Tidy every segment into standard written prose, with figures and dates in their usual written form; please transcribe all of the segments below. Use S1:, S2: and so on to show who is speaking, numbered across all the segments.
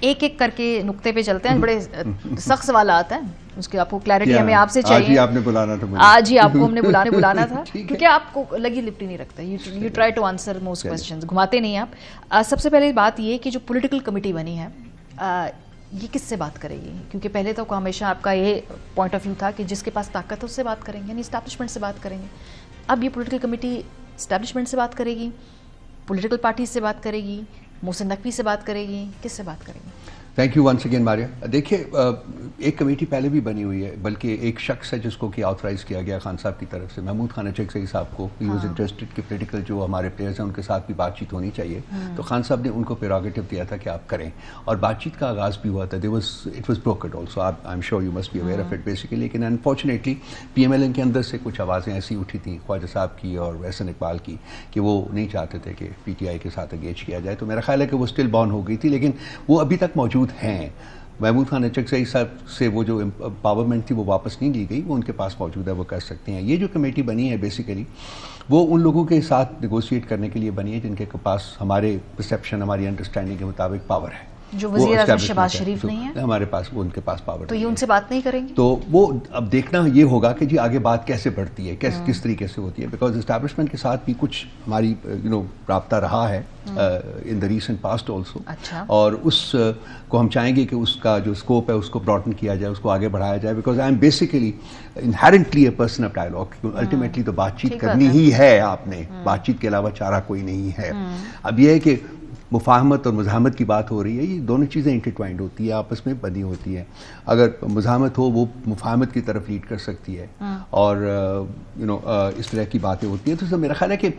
S1: ایک ایک کر کے نقطے پہ چلتے ہیں, بڑے سخت سوالات ہیں, اس کی آپ کو کلیئرٹی ہمیں آپ سے چاہیے.
S2: آج ہی آپ نے بلانا تھا,
S1: آج ہی آپ کو ہم نے بلانا تھا کیونکہ آپ کو لگی لپٹی نہیں رکھتا, you try to answer most questions, گھماتے نہیں آپ. سب سے پہلے بات یہ کہ جو پولیٹیکل کمیٹی بنی ہے یہ کس سے بات کرے گی, کیونکہ پہلے تو ہمیشہ آپ کا یہ پوائنٹ آف ویو تھا کہ جس کے پاس طاقت ہے اس سے بات کریں گے, یعنی اسٹیبلشمنٹ سے بات کریں گے. اب یہ پولیٹیکل کمیٹی اسٹیبلشمنٹ سے بات کرے گی, پولیٹیکل پارٹیز سے بات کرے گی, محسن نقوی سے بات کرے گی, کس سے بات کرے گی؟
S2: تھینک یو ونس اگین ماریا. دیکھیے ایک کمیٹی پہلے بھی بنی ہوئی ہے, بلکہ ایک شخص ہے جس کو کہ آتھرائز کیا گیا خان صاحب کی طرف سے, محمود خان اچکزئی صاحب کو. ہی واز انٹرسٹڈ کہ پولیٹیکل جو ہمارے پلیئرز ہیں ان کے ساتھ بھی بات چیت ہونی چاہیے, تو خان صاحب نے ان کو پیراگیٹو دیا تھا کہ آپ کریں, اور بات چیت کا آغاز بھی ہوا تھا. It was brokered also, I am sure you must be aware of it basically. لیکن unfortunately P M L N کے اندر سے کچھ آوازیں ایسی اٹھی تھیں خواجہ صاحب کی اور احسن اقبال کی کہ وہ نہیں چاہتے تھے کہ پی ٹی آئی کے ساتھ انگیج کیا جائے. تو میرا خیال ہے کہ وہ اسٹل بارن ہو گئی تھی, لیکن وہ ابھی تک موجود ہیں. محمود خان اچکزئی صاحب سے وہ جو امپاورمنٹ تھی وہ واپس نہیں لی گئی, وہ ان کے پاس موجود ہے, وہ کر سکتے ہیں. یہ جو کمیٹی بنی ہے بیسیکلی وہ ان لوگوں کے ساتھ نیگوشیٹ کرنے کے لیے بنی ہے جن کے پاس ہمارے پرسیپشن, ہماری انڈرسٹینڈنگ کے مطابق پاور ہے.
S1: جو وزیر اعظم شہباز شریف نہیں ہے
S2: ہمارے پاس, وہ ان کے پاس پاور,
S1: تو یہ ان سے بات نہیں کریں گے.
S2: تو وہ اب دیکھنا یہ ہوگا کہ جی آگے بات کیسے بڑھتی ہے, کس طریقے سے ہوتی ہے. بیکاز اسٹیبلشمنٹ کے ساتھ بھی کچھ ہماری رابطہ رہا ہے ان دا ریسنٹ پاسٹ آلسو, اور اس کو ہم چاہیں گے کہ اس کا جو اسکوپ ہے اس کو براڈن کیا جائے, اس کو آگے بڑھایا جائے. Because I am basically inherently a person of dialogue. Ultimately تو بات چیت کرنی ہی ہے, آپ نے بات چیت کے علاوہ چارہ کوئی نہیں ہے. اب یہ ہے کہ مفاہمت اور مزاحمت کی بات ہو رہی ہے, یہ دونوں چیزیں انٹرٹوائنڈ ہوتی ہیں, آپس میں بندی ہوتی ہیں. اگر مزاحمت ہو وہ مفاہمت کی طرف لیڈ کر سکتی ہے, اور اس طرح کی باتیں ہوتی ہیں. تو میرا خیال ہے کہ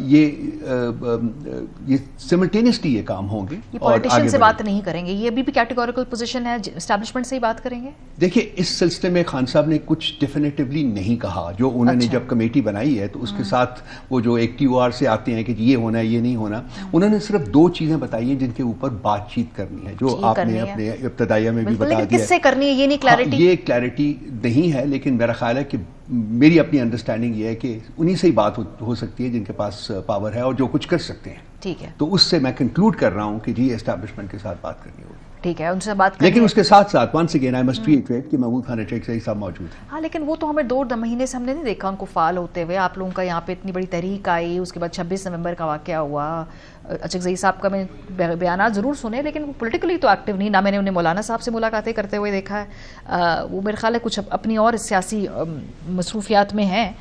S2: یہ سملٹینیسلی یہ کام ہوں گے.
S1: یہ پولیٹیشین سے بات نہیں کریں گے, یہ بھی کیٹیگوریکل پوزیشن ہے, اسٹیبلشمنٹ سے ہی بات کریں گے.
S2: دیکھیے اس سلسلے میں خان صاحب نے کچھ ڈیفینیٹیولی نہیں کہا. جو انہوں نے جب کمیٹی بنائی ہے تو اس کے ساتھ وہ جو ایک ٹی او آر سے آتے ہیں کہ یہ ہونا ہے یہ نہیں ہونا, انہوں نے صرف 2 چیزیں بتائی ہیں جن کے اوپر بات چیت کرنی ہے, جو آپ نے اپنے ابتدائیہ میں بھی بتا دیا.
S1: کس سے کرنی ہے یہ نہیں کلیئرٹی,
S2: یہ کلیئرٹی نہیں ہے. لیکن میرا خیال ہے کہ میری اپنی انڈرسٹینڈنگ یہ ہے کہ انہی سے ہی بات ہو سکتی ہے جن کے پاس پاور ہے اور جو کچھ کر سکتے ہیں.
S1: ٹھیک ہے,
S2: تو اس سے میں کنکلوڈ کر رہا ہوں کہ جی اسٹیبلشمنٹ کے ساتھ بات کرنی ہوگی.
S1: ٹھیک ہے, ان سے بات کریں.
S2: لیکن اس کے ساتھ ساتھ once again I must reiterate کہ محمود خان اچکزئی صاحب موجود ہیں.
S1: ہاں, لیکن وہ تو ہمیں 2 مہینے سے ہم نے نہیں دیکھا ان کو فعال ہوتے ہوئے. آپ لوگوں کا یہاں پہ اتنی بڑی تحریک آئی, اس کے بعد 26 نومبر کا واقعہ ہوا. اچکزئی صاحب کا میں بیانات ضرور سنے, لیکن وہ پولیٹیکلی تو ایکٹیو نہیں. نہ میں نے انہیں مولانا صاحب سے ملاقاتیں کرتے ہوئے دیکھا ہے. وہ میرے خیال ہے کچھ اپنی اور سیاسی مصروفیات میں ہیں.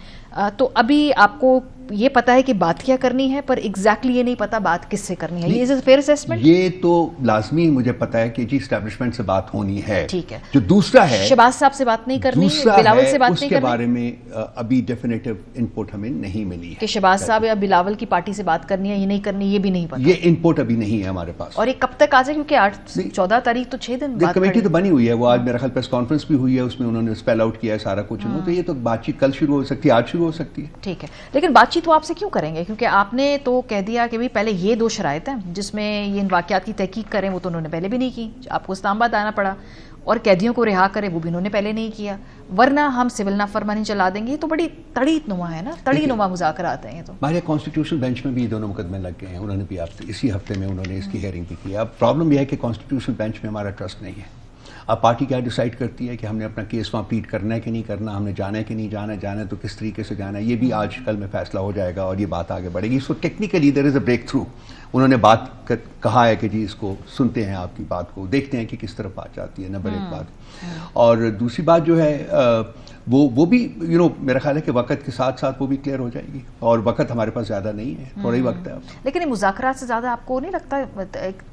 S1: تو ابھی آپ کو یہ پتا ہے کہ بات کیا کرنی ہے, پر ایگزیکٹلی یہ نہیں پتا بات کس سے کرنی ہے. یہ فیئر اسیسمنٹ,
S2: یہ تو لازمی مجھے پتا ہے کہ جی اسٹیبلشمنٹ سے بات ہونی ہے.
S1: ٹھیک ہے,
S2: جو دوسرا ہے
S1: شہباز صاحب سے بات نہیں کرنی, بلاول سے بات نہیں کرنی,
S2: اس کے بارے میں ابھی ڈیفینیٹو انپٹ ہمیں نہیں ملی ہے
S1: کہ شہباز صاحب یا بلاول کی پارٹی سے بات کرنی ہے یہ نہیں کرنی, یہ بھی نہیں پتا.
S2: یہ انپٹ ابھی نہیں ہے ہمارے پاس.
S1: اور یہ کب تک آ جائے, کیونکہ 14 تاریخ تو 6 دن بعد
S2: کمیٹی تو بنی ہوئی ہے. وہ آج میرا خیال پریس کانفرنس بھی ہوئی ہے, اس میں انہوں نے اسپیل آؤٹ کیا ہے سارا کچھ. تو یہ تو بات چیت کل شروع ہو سکتی ہے, آج شروع ہو سکتی ہے.
S1: ٹھیک ہے, لیکن بات چیت وہ آپ سے کیوں کریں گے, کیونکہ آپ نے تو کہہ دیا کہ بھائی پہلے یہ 2 شرائط ہیں جس میں یہ ان واقعات کی تحقیق کریں, وہ تو انہوں نے پہلے بھی نہیں کی. آپ کو اسلام آباد آنا پڑا, اور قیدیوں کو رہا کریں وہ بھی انہوں نے پہلے نہیں کیا, ورنہ ہم سول نافرمانی چلا دیں گے. تو بڑی تڑی نما ہے نا, تڑی نما مذاکرات ہیں. یہ تو
S2: ہمارے کانسٹیٹیوشن بینچ میں بھی یہ دونوں مقدمے لگ گئے ہیں. انہوں نے بھی اسی ہفتے میں انہوں نے اس کی ہیئرنگ بھی کی. اب پرابلم یہ ہے کہ کانسٹیٹیوشن بینچ میں ہمارا ٹرسٹ نہیں ہے. اب پارٹی کیا ڈیسائیڈ کرتی ہے کہ ہم نے اپنا کیس وہاں پلیڈ کرنا ہے کہ نہیں کرنا, ہم نے جانا ہے کہ نہیں جانا ہے, جانا ہے تو کس طریقے سے جانا ہے, یہ بھی آج کل میں فیصلہ ہو جائے گا اور یہ بات آگے بڑھے گی. So technically there is a break through. انہوں نے بات کہا ہے کہ جی اس کو سنتے ہیں, آپ کی بات کو دیکھتے ہیں کہ کس طرف بات جاتی ہے. نمبر 1 بات. اور دوسری بات جو ہے وہ بھی میرا خیال ہے کہ وقت کے ساتھ ساتھ وہ بھی کلیئر ہو جائے گی, اور وقت ہمارے پاس زیادہ نہیں ہے, تھوڑا ہی وقت ہے.
S1: لیکن یہ مذاکرات سے زیادہ آپ کو نہیں لگتا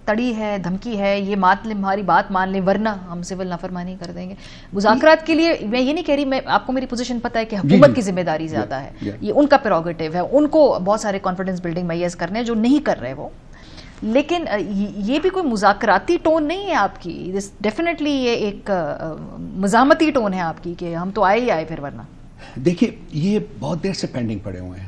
S1: تڑی ہے, دھمکی ہے, یہ ہماری بات مان لیں ورنہ ہم سول نافرمانی کر دیں گے. مذاکرات کے لیے میں یہ نہیں کہہ رہی, میں آپ کو میری پوزیشن پتہ ہے کہ حکومت کی ذمہ داری زیادہ ہے, یہ ان کا پریروگیٹو ہے, ان کو بہت سارے کانفیڈنس بلڈنگ میئرز کرنے ہیں جو نہیں کر رہے وہ. لیکن یہ بھی کوئی مذاکراتی ٹون نہیں ہے آپ کی. ڈیفینیٹلی یہ ایک مزاحمتی ٹون ہے آپ کی کہ ہم تو آئے ہی آئے پھر ورنہ.
S2: دیکھیے یہ بہت دیر سے پینڈنگ پڑے ہوئے ہیں.